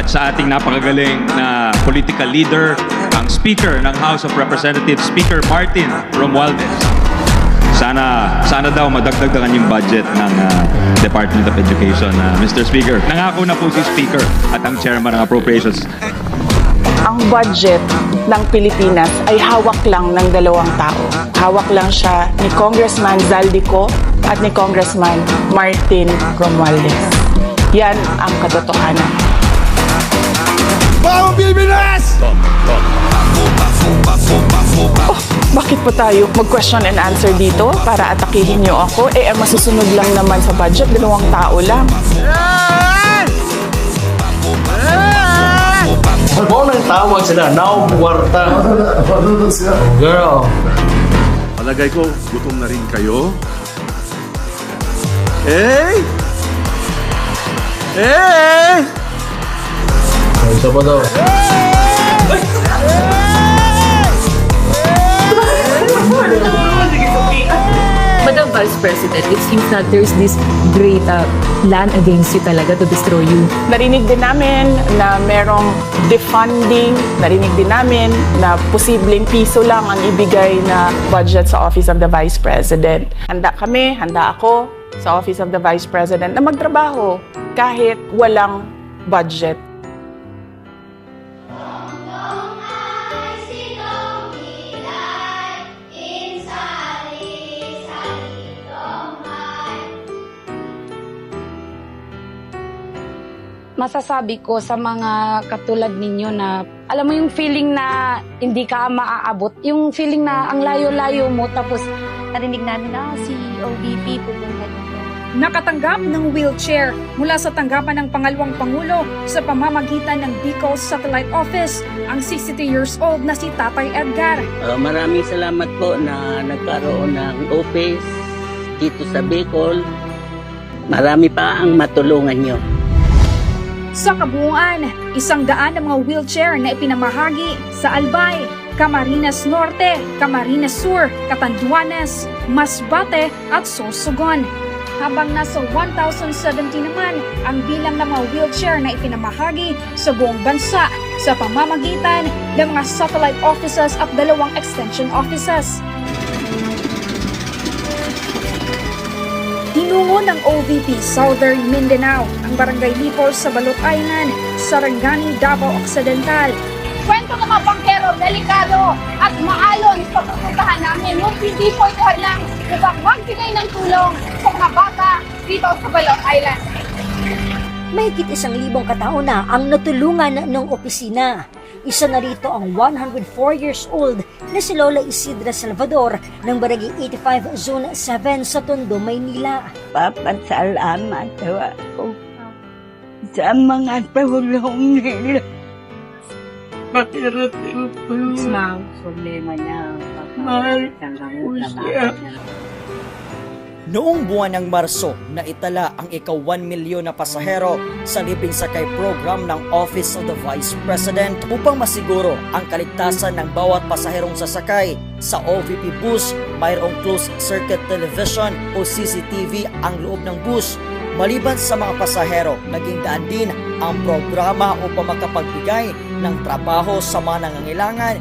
salamat sa ating napakagaling na political leader, ang Speaker ng House of Representatives, Speaker Martin Romualdez. Sana daw madagdag ang kanyang budget ng Department of Education, Mr. Speaker. Nangako na po si Speaker at ang Chairman ng Appropriations. Ang budget ng Pilipinas ay hawak lang ng dalawang tao. Hawak lang siya ni Congressman Zaldico at ni Congressman Martin Romualdez. Yan ang katotohanan. Bawang Pilipinas! Oh, bakit po tayo mag-question and answer dito para atakihin niyo ako? Ang masusunod lang naman sa budget, dalawang tao lang. Ano nang tawag sila? Now, kwarta. Girl. Palagay ko, gutom na rin kayo. Eh! Eh! Isa pa daw. Madam Vice President, it seems that there's this great plan against you talaga to destroy you. Narinig din namin na merong defunding. Narinig din namin na posibleng piso lang ang ibigay na budget sa Office of the Vice President. Handa kami, handa ako sa Office of the Vice President na magtrabaho kahit walang budget. Masasabi ko sa mga katulad ninyo na alam mo yung feeling na hindi ka maaabot, yung feeling na ang layo-layo mo tapos narinig namin na si OVP pupunta dito. Nakatanggap ng wheelchair mula sa tanggapan ng pangalawang Pangulo sa pamamagitan ng Bicol Satellite Office ang 62 years old na si Tatay Edgar. Maraming salamat po na nagkaroon ng office dito sa Bicol. Marami pa ang matulungan nyo. Sa kabuuan, 100 na mga wheelchair na ipinamahagi sa Albay, Camarines Norte, Camarines Sur, Catanduanes, Masbate at Sorsogon. Habang nasa 1,070 naman ang bilang ng mga wheelchair na ipinamahagi sa buong bansa sa pamamagitan ng mga satellite offices at 2 extension offices. Tinungo ng OVP Southern Mindanao ang Barangay Lipol sa Balot Island, Sarangani, Davao Occidental. Kwento ng mga bangkero, delikado at maalon sa pupuntahan namin. Yung hindi po ito lang upang magbigay ng tulong sa mga bata dito sa Balot Island. Mahigit 1,000 katao na ang natulungan ng opisina. Isa na rito ang 104 years old na si Lola Isidra Salvador ng Barangay 85 Zone 7 sa Tondo, Maynila. Papasalamat ako sa mga tulong nila. Pakirating po. Ma'am, problema niya. Mahal po siya. Noong buwan ng Marso, naitala ang ika-1 milyon na pasahero sa libreng sakay program ng Office of the Vice President upang masiguro ang kaligtasan ng bawat pasaherong sasakay. Sa OVP bus, mayroong closed-circuit television o CCTV ang loob ng bus. Maliban sa mga pasahero, naging daan din ang programa upang makapagbigay ng trabaho sa mga nangangailangan